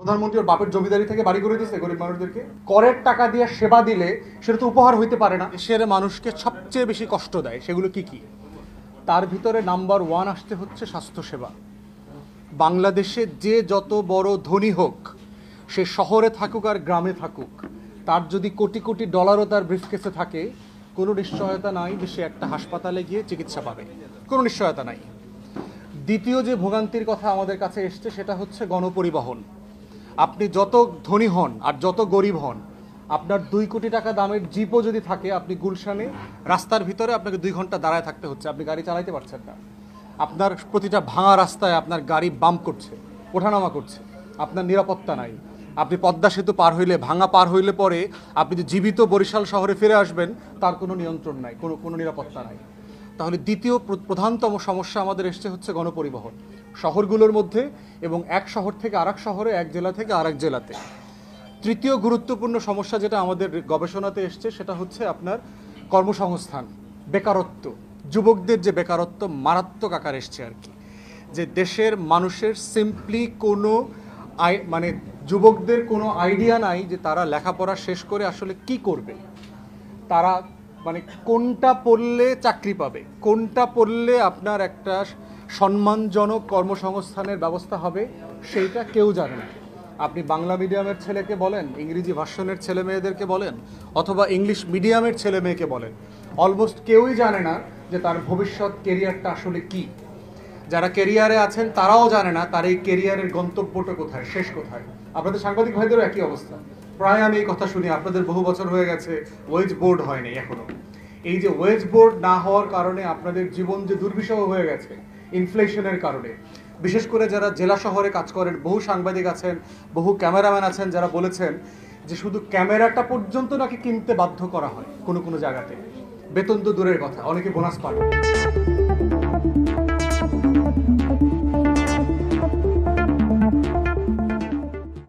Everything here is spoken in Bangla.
প্রধানমন্ত্রী ওর বাপের জমিদারি থেকে বাড়ি করে দিয়েছে গরিব মানুষদেরকে। করের টাকা দিয়ে সেবা দিলে সেটা তো উপহার হইতে পারে না। দেশের মানুষকে সবচেয়ে বেশি কষ্ট দেয় সেগুলো কি কি? তার ভিতরে নাম্বার 1 আসতে হচ্ছে স্বাস্থ্যসেবা। বাংলাদেশে যে যত বড় ধনী হোক, সে শহরে থাকুক আর গ্রামে থাকুক, তার যদি কোটি কোটি ডলারও তার ব্রিফকেসে থাকে, কোনো নিশ্চয়তা নাই যে সে একটা হাসপাতালে গিয়ে চিকিৎসা পাবে, কোনো নিশ্চয়তা নাই। দ্বিতীয় যে ভোগান্তির কথা আমাদের কাছে এসছে সেটা হচ্ছে গণপরিবহন। আপনি যত ধনী হন আর যত গরিব হন, আপনার 2 কোটি টাকা দামের জিপও যদি থাকে, আপনি গুলশানে রাস্তার ভিতরে আপনাকে 2 ঘন্টা দাঁড়ায় থাকতে হচ্ছে, আপনি গাড়ি চালাইতে পারছেন না। আপনার প্রতিটা ভাঙা রাস্তায় আপনার গাড়ি বাম্প করছে, ওঠানামা করছে, আপনার নিরাপত্তা নাই। আপনি পদ্মা সেতু পার হইলে, ভাঙা পার হইলে পরে আপনি যে জীবিত বরিশাল শহরে ফিরে আসবেন তার কোনো নিয়ন্ত্রণ নাই, কোনো নিরাপত্তা নাই। তাহলে দ্বিতীয় প্রধানতম সমস্যা আমাদের এসছে হচ্ছে গণপরিবহন শহরগুলোর মধ্যে, এবং এক শহর থেকে আরেক শহরে, এক জেলা থেকে আরেক জেলাতে। তৃতীয় গুরুত্বপূর্ণ সমস্যা যেটা আমাদের গবেষণাতে এসছে সেটা হচ্ছে আপনার কর্মসংস্থান, বেকারত্ব। যুবকদের যে বেকারত্ব মারাত্মক আকার এসছে আর কি, যে দেশের মানুষের সিম্পলি কোনো মানে যুবকদের কোনো আইডিয়া নাই যে তারা লেখাপড়া শেষ করে আসলে কি করবে, তারা মানে কোনটা পড়লে চাকরি পাবে, কোনটা পড়লে আপনার একটা সম্মানজনক কর্মসংস্থানের ব্যবস্থা হবে, সেইটা কেউ জানে না। আপনি বাংলা মিডিয়ামের ছেলেকে বলেন, ইংরেজি ভার্সনের ছেলে মেয়েদেরকে বলেন, অথবা ইংলিশ মিডিয়ামের ছেলে মেয়েকে বলেন, অলমোস্ট কেউই জানে না যে তার ভবিষ্যৎ কেরিয়ারটা আসলে কি। যারা কেরিয়ারে আছেন তারাও জানে না তার এই কেরিয়ারের গন্তব্যটা কোথায়, শেষ কোথায়। আপনাদের সাংবাদিক ভাইদেরও একই অবস্থা। প্রায় আমি এই কথা শুনি, আপনাদের বহু বছর হয়ে গেছে, ওয়েজ বোর্ড হয়নি এখনো। এই যে ওয়েজ বোর্ড না হওয়ার কারণে আপনাদের জীবন যে দুর্বিষহ হয়ে গেছে ইনফ্লেশনের কারণে, বিশেষ করে যারা জেলা শহরে কাজ করেন, বহু সাংবাদিক আছেন, বহু ক্যামেরাম্যান আছেন যারা বলেছেন যে শুধু ক্যামেরাটা পর্যন্ত নাকি কিনতে বাধ্য করা হয় কোনো কোনো জায়গাতে। বেতন তো দূরের কথা, অনেকে বোনাস পায়।